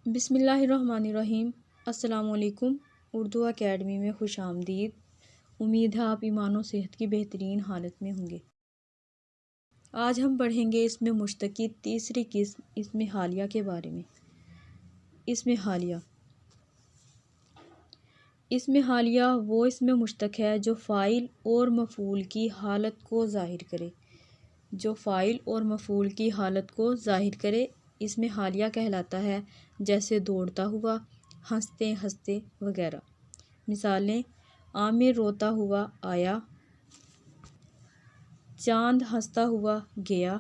بسم اللہ الرحمن الرحیم۔ السلام علیکم۔ اردو اکیڈمی میں خوش آمدید۔ امید ہے آپ ایمان و صحت کی بہترین حالت میں ہوں گے۔ آج ہم پڑھیں گے اسم مشتق کی تیسری قسم اسم حالیہ کے بارے میں۔ اسم حالیہ وہ اسم مشتق ہے جو فاعل اور مفعول کی حالت کو ظاہر کرے اسم حالیہ کہلاتا ہے، جیسے دوڑتا ہوا، ہنستے ہنستے وغیرہ۔ مثالیں: عامر روتا ہوا آیا، چاند ہنستا ہوا گیا،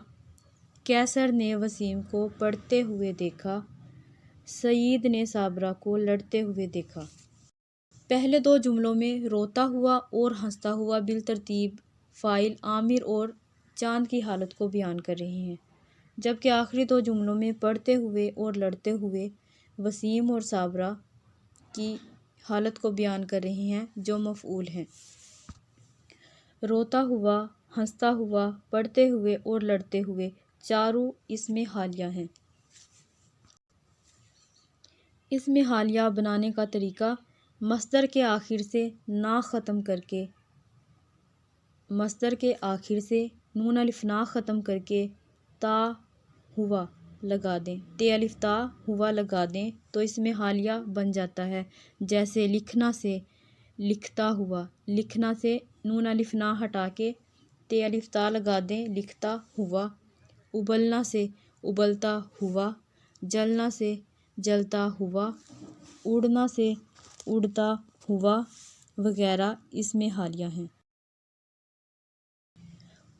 قیصر نے وسیم کو پڑھتے ہوئے دیکھا، سعید نے صابرہ کو لڑتے ہوئے دیکھا۔ پہلے دو جملوں میں روتا ہوا اور ہنستا ہوا بالترتیب فاعل عامر اور چاند کی حالت کو بیان کر رہے ہیں، جبکہ آخری دو جملوں میں پڑھتے ہوئے اور لڑتے ہوئے وسیم اور صابرہ کی حالت کو بیان کر رہے ہیں، جو مفعول ہیں۔ روتا ہوا، ہنستا ہوا، پڑھتے ہوئے اور لڑتے ہوئے چاروں اسم حالیہ ہیں۔ اسم حالیہ بنانے کا طریقہ: مصدر کے آخر سے نون الف نا ختم کر کے تا ہوا لگا دیں تو اسم حالیہ بن جاتا ہے، جیسے لکھنا سے لکھتا ہوا، لکھنا سے نون الف نا ہٹا کے تے الف تا لگا دیں لکھتا ہوا، ابلنا سے ابلتا ہوا، جلنا سے جلتا ہوا، اڑنا سے اڑتا ہوا وغیرہ اسم حالیہ ہیں۔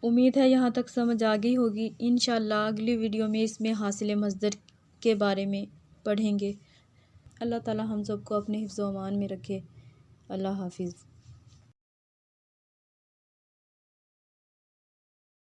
امید ہے یہاں تک سمجھ آ گئی ہوگی۔ انشاءاللہ اگلی ویڈیو میں اسم حاصل مصدر کے بارے میں پڑھیں گے۔ اللہ تعالی ہم سب کو اپنے حفظ و امان میں رکھے۔ اللہ حافظ۔